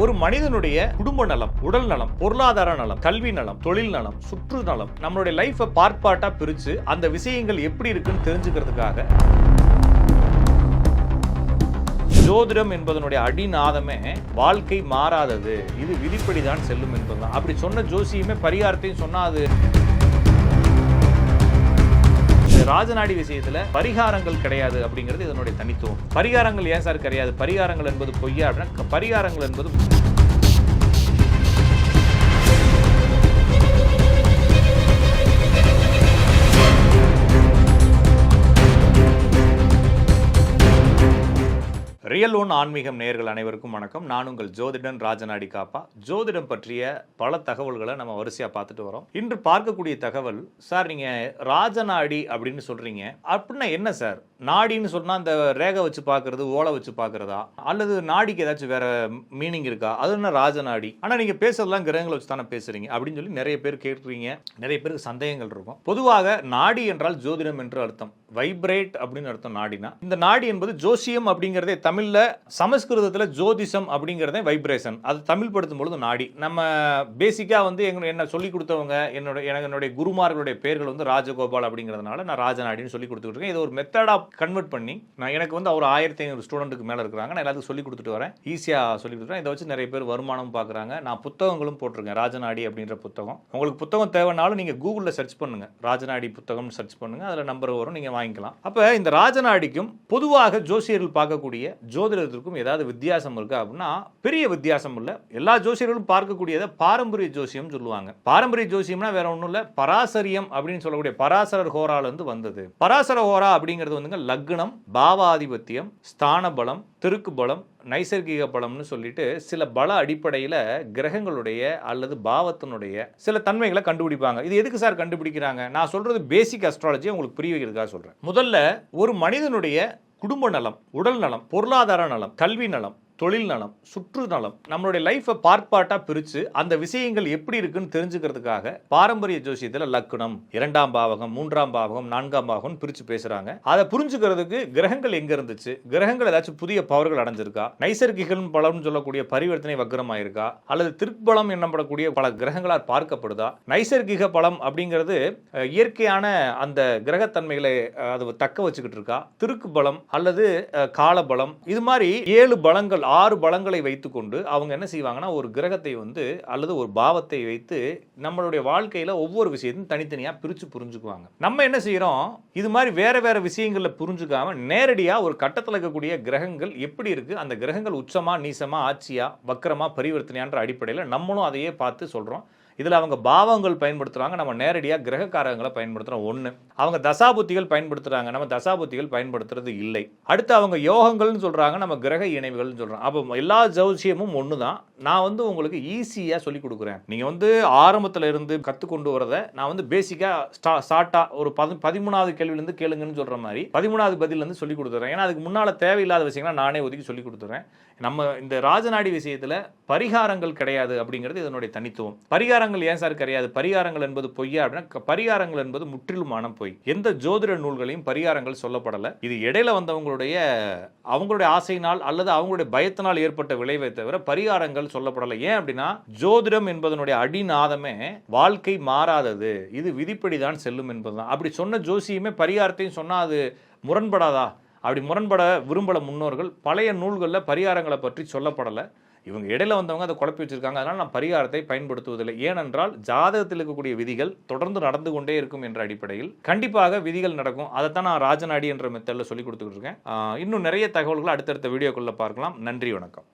ஒரு மனிதனுடைய குடும்ப நலம், உடல் நலம், பொருளாதார நலம், கல்வி நலம், தொழில் நலம், சுற்று நலம், நம்மளுடைய லைஃபை பார்ட் பிரிச்சு அந்த விஷயங்கள் எப்படி இருக்குன்னு தெரிஞ்சுக்கிறதுக்காக ஜோதிடம் என்பதனுடைய அடிநாதமே வாழ்க்கை மாறாதது, இது விதிப்படிதான் செல்லும் என்பதுதான். அப்படி சொன்ன ஜோசியுமே பரிகாரத்தையும் சொன்னா அது ராஜநாடி விஷயத்துல பரிகாரங்கள் கிடையாது அப்படிங்கிறது இதனுடைய தனித்துவம். பரிகாரங்கள் ஏன் சார் கிடையாது? பரிகாரங்கள் என்பது பொய்யா? பரிகாரங்கள் என்பது ரியல் ஒன் ஆன்மீகம் நேயர்கள் அனைவருக்கும் வணக்கம். நான் உங்கள் ஜோதிடன் ராஜநாடி காப்பா. ஜோதிடம் பற்றிய பல தகவல்களை நம்ம வரிசையா பார்த்துட்டு வரோம். இன்று பார்க்கக்கூடிய தகவல், சார் நீங்க ராஜநாடி அப்படின்னு சொல்றீங்க, அப்படின்னா என்ன சார்? நாடின்னு சொன்னா அந்த ரேகை வச்சு பார்க்கறது, ஓலை வச்சு பார்க்கறதா, அல்லது நாடிக்கு ஏதாச்சும் வேற மீனிங் இருக்கா? அது என்ன ராஜநாடி? ஆனா நீங்க பேசுறதெல்லாம் கிரகங்களை வச்சு தானே பேசுறீங்க அப்படின்னு சொல்லி நிறைய பேர் கேட்குறீங்க. நிறைய பேருக்கு சந்தேகங்கள் இருக்கும். பொதுவாக நாடி என்றால் ஜோதிடம் என்று அர்த்தம். வைப்ரேட் அப்படின்னு அர்த்தம் நாடினா. இந்த நாடி என்பது ஜோசியம் அப்படிங்கிறதே தமிழ்ல, சமஸ்கிருதத்துல ஜோதிஷம் அப்படிங்கிறதே வைப்ரேஷன். அது தமிழ் படுத்தும் பொழுது நாடி. நம்ம பேசிக்கா வந்து என்ன சொல்லி கொடுத்தவங்க, என்னுடைய குருமார்களுடைய பேர்கள் வந்து ராஜகோபால் அப்படிங்கிறதுனால நான் ராஜநாடின்னு சொல்லி கொடுத்துட்டு இருக்கேன். இது ஒரு மெத்தடா கன்வெர்ட் பண்ணி எனக்கு வந்து அவர் 1500 ஸ்டூடெண்ட்டுக்கு மேல இருக்கிறாங்க. நான் எல்லாத்துக்கும் சொல்லி கொடுத்துட்டு வரேன். ஈஸியா சொல்லி கொடுத்துறேன். இதை வச்சு நிறைய பேர் வருமானம் பார்க்குறாங்க. நான் புத்தகங்களும் போட்டிருக்கேன். ராஜநாடி அப்படின்ற புத்தகம். உங்களுக்கு புத்தகம் தேவைனாலும் நீங்க கூகுள்ல சர்ச் பண்ணுங்க, ராஜநாடி புத்தகம் சர்ச் பண்ணுங்க, அதுல நம்பர் வரும், நீங்க வாங்கிக்கலாம். அப்ப இந்த ராஜநாடிக்கும் பொதுவாக ஜோசியர்கள் பார்க்கக்கூடிய ஜோதிடத்திற்கும் ஏதாவது வித்தியாசம் இருக்கா அப்படின்னா பெரிய வித்தியாசம் இல்லை. எல்லா ஜோசியர்களும் பார்க்கக்கூடியதை பாரம்பரிய ஜோசியம் சொல்லுவாங்க. பாரம்பரிய ஜோசியம்னா வேற ஒன்றும் இல்லை, பராசரியம் அப்படின்னு சொல்லக்கூடிய பராசரர் ஹோரால இருந்து வந்தது. பராசர ஹோரா அப்படிங்கிறது வந்து லக்னம், பாவாதிபத்தியம், ஸ்தான பலம், திருக்கு பலம், நைசர்கிக பலம்னு சொல்லிட்டு சில பல அடிப்படையில் கிரகங்களுடைய அல்லது பாவத்தினுடைய சில தன்மைகளை கண்டுபிடிப்பாங்க. இது எதுக்கு சார் கண்டுபிடிக்கிறாங்க? நான் சொல்றது பேசிக் அஸ்ட்ராலஜி உங்களுக்கு புரிய வைக்கிறதுக்காக சொல்றேன். முதல்ல ஒரு மனிதனுடைய குடும்ப நலம், உடல் நலம், பொருளாதார நலம், கல்வி நலம், தொழில் நலம், சுற்று நலம், நம்மளுடைய லைஃபை பார்ட் பிரிச்சு அந்த விஷயங்கள் எப்படி இருக்குன்னு தெரிஞ்சுக்கிறதுக்காக பாரம்பரிய ஜோசியத்தில் லக்னம், 2ஆம் பாவகம், 3ஆம் பாவகம், 4ஆம் பாவகம் பிரிச்சு பேசுறாங்க. அதை புரிஞ்சுக்கிறதுக்கு கிரகங்கள் எங்க இருந்துச்சு, கிரகங்கள் ஏதாச்சும் புதிய பவர்கள் அடைஞ்சிருக்கா, நைசர்கிக பலம்னு சொல்லக்கூடிய பரிவர்த்தனை வக்ரமாயிருக்கா, அல்லது திருப்பலம் என்னப்படக்கூடிய பல கிரகங்களால் பார்க்கப்படுதா? நைசர்கிக பலம் அப்படிங்கிறது இயற்கையான அந்த கிரகத்தன்மைகளை அது தக்க வச்சுக்கிட்டு இருக்கா? திருக்கு பலம் அல்லது கால பலம், இது மாதிரி 7 பலங்கள் 6 பலங்களை வைத்துக்கொண்டு அவங்க என்ன செய்வாங்கன்னா ஒரு கிரகத்தை வந்து அல்லது ஒரு பாவத்தை வைத்து நம்மளுடைய வாழ்க்கையில ஒவ்வொரு விஷயத்தையும் தனித்தனியா பிரிச்சு புரிஞ்சுக்குவாங்க. நம்ம என்ன செய்யறோம், இது மாதிரி வேற வேற விஷயங்கள்ல புரிஞ்சுக்காம நேரடியா ஒரு கட்டத்தில் இருக்கக்கூடிய கிரகங்கள் எப்படி இருக்கு, அந்த கிரகங்கள் உச்சமா, நீசமா, ஆட்சியா, வக்கரமா, பரிவர்த்தனையான்ற அடிப்படையில் நம்மளும் அதையே பார்த்து சொல்றோம். இதில் அவங்க பாவங்கள் பயன்படுத்துகிறாங்க, நம்ம நேரடியாக கிரகக்காரங்களை பயன்படுத்துகிறோம். ஒன்று, அவங்க தசாபுத்திகள் பயன்படுத்துகிறாங்க, நம்ம தசாபுத்திகள் பயன்படுத்துறது இல்லை. அடுத்து அவங்க யோகங்கள்னு சொல்கிறாங்க, நம்ம கிரக இணைவுகள்னு சொல்கிறோம். அப்போ எல்லா ஜோசியமும் ஒன்று தான். நான் வந்து உங்களுக்கு ஈஸியாக சொல்லிக் கொடுக்குறேன். நீங்கள் வந்து ஆரம்பத்தில் இருந்து கற்றுக்கொண்டு வரதை நான் வந்து பேசிக்காக ஷார்ட்டாக ஒரு 13வது கேள்வியிலேருந்து கேளுங்கன்னு சொல்கிற மாதிரி 13வது பதிலேருந்து சொல்லிக் கொடுத்துறேன். ஏன்னா அதுக்கு முன்னால் தேவையில்லாத விஷயங்களை நானே ஒதுக்கி சொல்லிக் கொடுத்துறேன். நம்ம இந்த ராஜநாடி விஷயத்தில் பரிகாரங்கள் கிடையாது அப்படிங்கிறது இதனுடைய தனித்துவம். பரிகாரங்கள் ஏன் சார் கிடையாது? பரிகாரங்கள் என்பது பொய்யா? அப்படின்னா பரிகாரங்கள் என்பது முற்றிலுமான பொய். எந்த ஜோதிட நூல்களையும் பரிகாரங்கள் சொல்லப்படலை. இது இடையில வந்தவங்களுடைய ஆசையினால் அல்லது அவங்களுடைய பயத்தினால் ஏற்பட்ட விளைவை தவிர பரிகாரங்கள் சொல்லப்படலை. ஏன் அப்படின்னா ஜோதிடம் என்பதனுடைய அடிநாதமே வாழ்க்கை மாறாதது, இது விதிப்படிதான் செல்லும் என்பதுதான். அப்படி சொன்ன ஜோசியுமே பரிகாரத்தையும் சொன்னா அது முரண்படாதா? அப்படி முரண்பட விரும்பல முன்னோர்கள். பழைய நூல்களில் பரிகாரங்களை பற்றி சொல்லப்படலை. இவங்க இடையில வந்தவங்க அதை குழப்பி வச்சிருக்காங்க. அதனால் நான் பரிகாரத்தை பயன்படுத்துவதில்லை. ஏனென்றால் ஜாதகத்தில் இருக்கக்கூடிய விதிகள் தொடர்ந்து நடந்து கொண்டே இருக்கும் என்ற அடிப்படையில் கண்டிப்பாக விதிகள் நடக்கும். அதைத்தான் நான் ராஜநாடி என்ற மெத்தடில் சொல்லி கொடுத்துக்கிட்டு இருக்கேன். இன்னும் நிறைய தகவல்களை அடுத்தடுத்த வீடியோக்குள்ள பார்க்கலாம். நன்றி, வணக்கம்.